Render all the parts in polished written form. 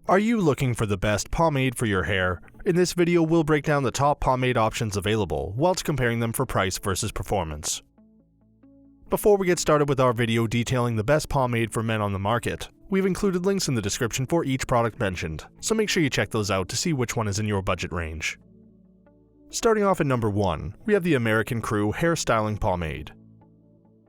Are you looking for the best pomade for your hair? In this video, we'll break down the top pomade options available, whilst comparing them for price versus performance. Before we get started with our video detailing the best pomade for men on the market, we've included links in the description for each product mentioned, so make sure you check those out to see which one is in your budget range. Starting off at number 1, we have the American Crew Hair Styling Pomade.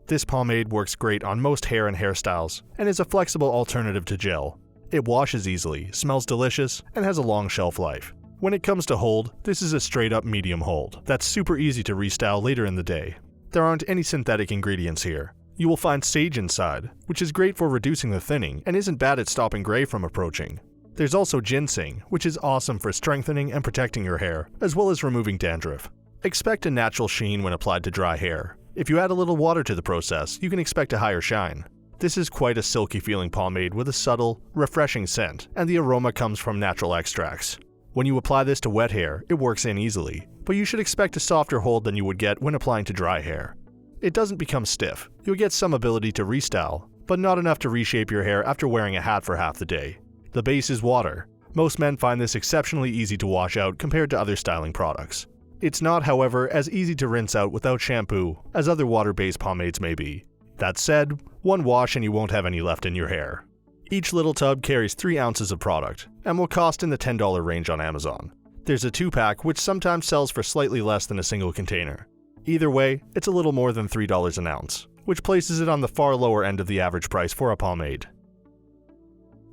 This pomade works great on most hair and hairstyles, and is a flexible alternative to gel. It washes easily, smells delicious, and has a long shelf life. When it comes to hold, this is a straight up medium hold that's super easy to restyle later in the day. There aren't any synthetic ingredients here. You will find sage inside, which is great for reducing the thinning and isn't bad at stopping gray from approaching. There's also ginseng, which is awesome for strengthening and protecting your hair, as well as removing dandruff. Expect a natural sheen when applied to dry hair. If you add a little water to the process, you can expect a higher shine. This is quite a silky feeling pomade with a subtle, refreshing scent, and the aroma comes from natural extracts. When you apply this to wet hair, it works in easily, but you should expect a softer hold than you would get when applying to dry hair. It doesn't become stiff. You'll get some ability to restyle, but not enough to reshape your hair after wearing a hat for half the day. The base is water. Most men find this exceptionally easy to wash out compared to other styling products. It's not, however, as easy to rinse out without shampoo as other water-based pomades may be. That said, one wash and you won't have any left in your hair. Each little tub carries 3 ounces of product, and will cost in the $10 range on Amazon. There's a 2-pack which sometimes sells for slightly less than a single container. Either way, it's a little more than $3 an ounce, which places it on the far lower end of the average price for a pomade.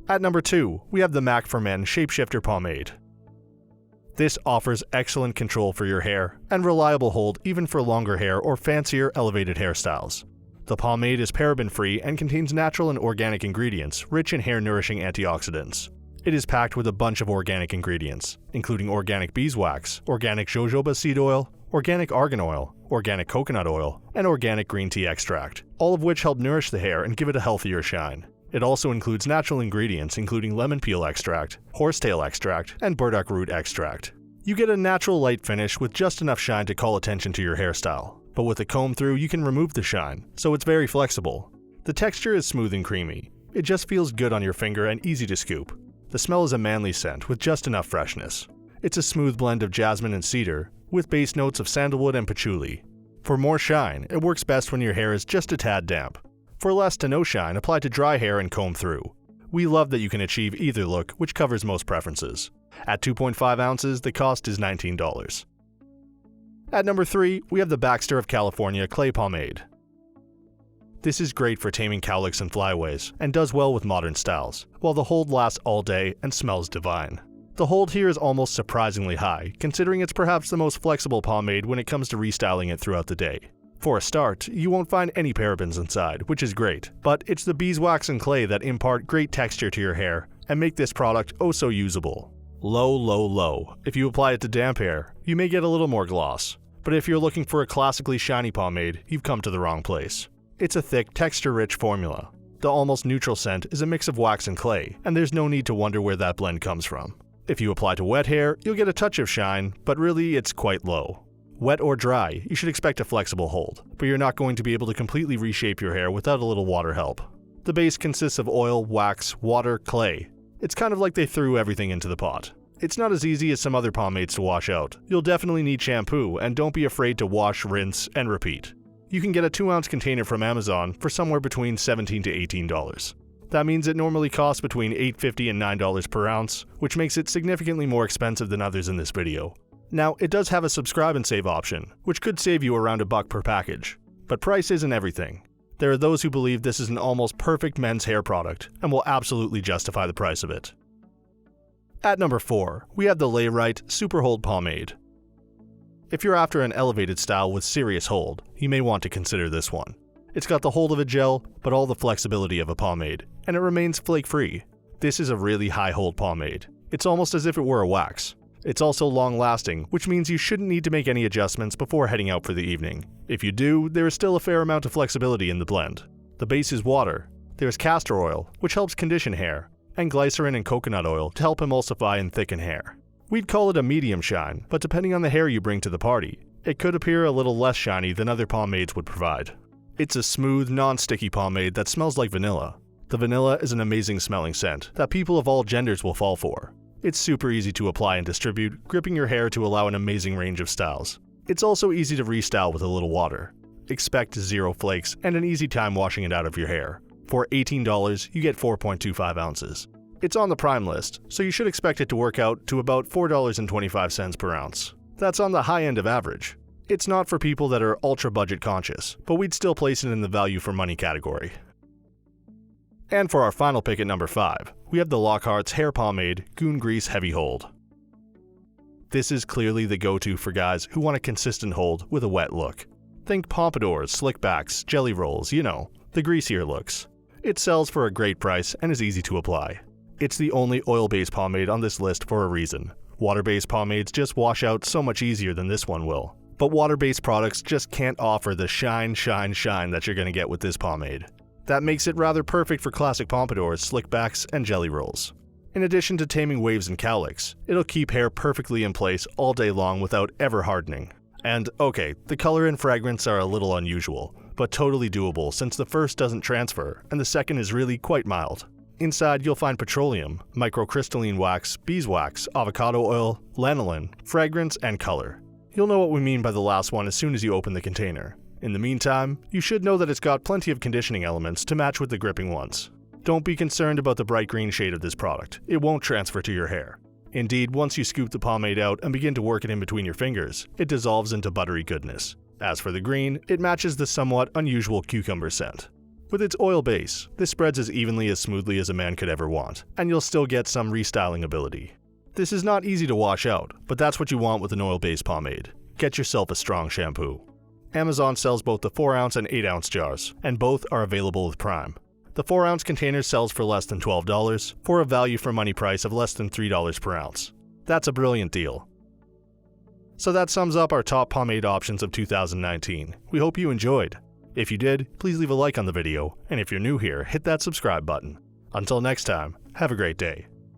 At number 2, we have the Mack for Men ShapeShifter Pomade. This offers excellent control for your hair, and reliable hold even for longer hair or fancier elevated hairstyles. The pomade is paraben-free and contains natural and organic ingredients rich in hair-nourishing antioxidants. It is packed with a bunch of organic ingredients, including organic beeswax, organic jojoba seed oil, organic argan oil, organic coconut oil, and organic green tea extract, all of which help nourish the hair and give it a healthier shine. It also includes natural ingredients including lemon peel extract, horsetail extract, and burdock root extract. You get a natural light finish with just enough shine to call attention to your hairstyle. But with a comb through, you can remove the shine, so it's very flexible. The texture is smooth and creamy. It just feels good on your finger and easy to scoop. The smell is a manly scent with just enough freshness. It's a smooth blend of jasmine and cedar, with base notes of sandalwood and patchouli. For more shine, it works best when your hair is just a tad damp. For less to no shine, apply to dry hair and comb through. We love that you can achieve either look, which covers most preferences. At 2.5 ounces, the cost is $19. At number 3, we have the Baxter of California Clay Pomade. This is great for taming cowlicks and flyaways, and does well with modern styles, while the hold lasts all day and smells divine. The hold here is almost surprisingly high, considering it's perhaps the most flexible pomade when it comes to restyling it throughout the day. For a start, you won't find any parabens inside, which is great, but it's the beeswax and clay that impart great texture to your hair and make this product oh so usable. Low. If you apply it to damp hair, you may get a little more gloss. But if you're looking for a classically shiny pomade, you've come to the wrong place. It's a thick, texture-rich formula. The almost neutral scent is a mix of wax and clay, and there's no need to wonder where that blend comes from. If you apply to wet hair, you'll get a touch of shine, but really it's quite low. Wet or dry, you should expect a flexible hold, but you're not going to be able to completely reshape your hair without a little water help. The base consists of oil, wax, water, clay. It's kind of like they threw everything into the pot. It's not as easy as some other pomades to wash out. You'll definitely need shampoo, and don't be afraid to wash, rinse, and repeat. You can get a 2-ounce container from Amazon for somewhere between $17 to $18. That means it normally costs between $8.50 and $9 per ounce, which makes it significantly more expensive than others in this video. Now, it does have a subscribe and save option, which could save you around $1 per package. But price isn't everything. There are those who believe this is an almost perfect men's hair product, and will absolutely justify the price of it. At number 4, we have the Layrite Superhold Pomade. If you're after an elevated style with serious hold, you may want to consider this one. It's got the hold of a gel, but all the flexibility of a pomade, and it remains flake-free. This is a really high hold pomade. It's almost as if it were a wax. It's also long-lasting, which means you shouldn't need to make any adjustments before heading out for the evening. If you do, there is still a fair amount of flexibility in the blend. The base is water. There is castor oil, which helps condition hair, and glycerin and coconut oil to help emulsify and thicken hair. We'd call it a medium shine, but depending on the hair you bring to the party, it could appear a little less shiny than other pomades would provide. It's a smooth, non-sticky pomade that smells like vanilla. The vanilla is an amazing smelling scent that people of all genders will fall for. It's super easy to apply and distribute, gripping your hair to allow an amazing range of styles. It's also easy to restyle with a little water. Expect 0 flakes and an easy time washing it out of your hair. For $18, you get 4.25 ounces. It's on the prime list, so you should expect it to work out to about $4.25 per ounce. That's on the high end of average. It's not for people that are ultra budget conscious, but we'd still place it in the value for money category. And for our final pick at number 5, we have the LOCKHART'S Hair Pomade Goon Grease Heavy Hold. This is clearly the go-to for guys who want a consistent hold with a wet look. Think pompadours, slick backs, jelly rolls, you know, the greasier looks. It sells for a great price and is easy to apply. It's the only oil-based pomade on this list for a reason. Water-based pomades just wash out so much easier than this one will. But water-based products just can't offer the shine that you're gonna get with this pomade. That makes it rather perfect for classic pompadours, slick backs, and jelly rolls. In addition to taming waves and cowlicks, it'll keep hair perfectly in place all day long without ever hardening. And okay, the color and fragrance are a little unusual, but totally doable since the first doesn't transfer and the second is really quite mild. Inside you'll find petroleum, microcrystalline wax, beeswax, avocado oil, lanolin, fragrance, and color. You'll know what we mean by the last one as soon as you open the container. In the meantime, you should know that it's got plenty of conditioning elements to match with the gripping ones. Don't be concerned about the bright green shade of this product, it won't transfer to your hair. Indeed, once you scoop the pomade out and begin to work it in between your fingers, it dissolves into buttery goodness. As for the green, it matches the somewhat unusual cucumber scent. With its oil base, this spreads as evenly as smoothly as a man could ever want, and you'll still get some restyling ability. This is not easy to wash out, but that's what you want with an oil-based pomade. Get yourself a strong shampoo. Amazon sells both the 4-ounce and 8-ounce jars, and both are available with Prime. The 4-ounce container sells for less than $12, for a value for money price of less than $3 per ounce. That's a brilliant deal. So that sums up our top pomade options of 2019. We hope you enjoyed. If you did, please leave a like on the video, and if you're new here, hit that subscribe button. Until next time, have a great day.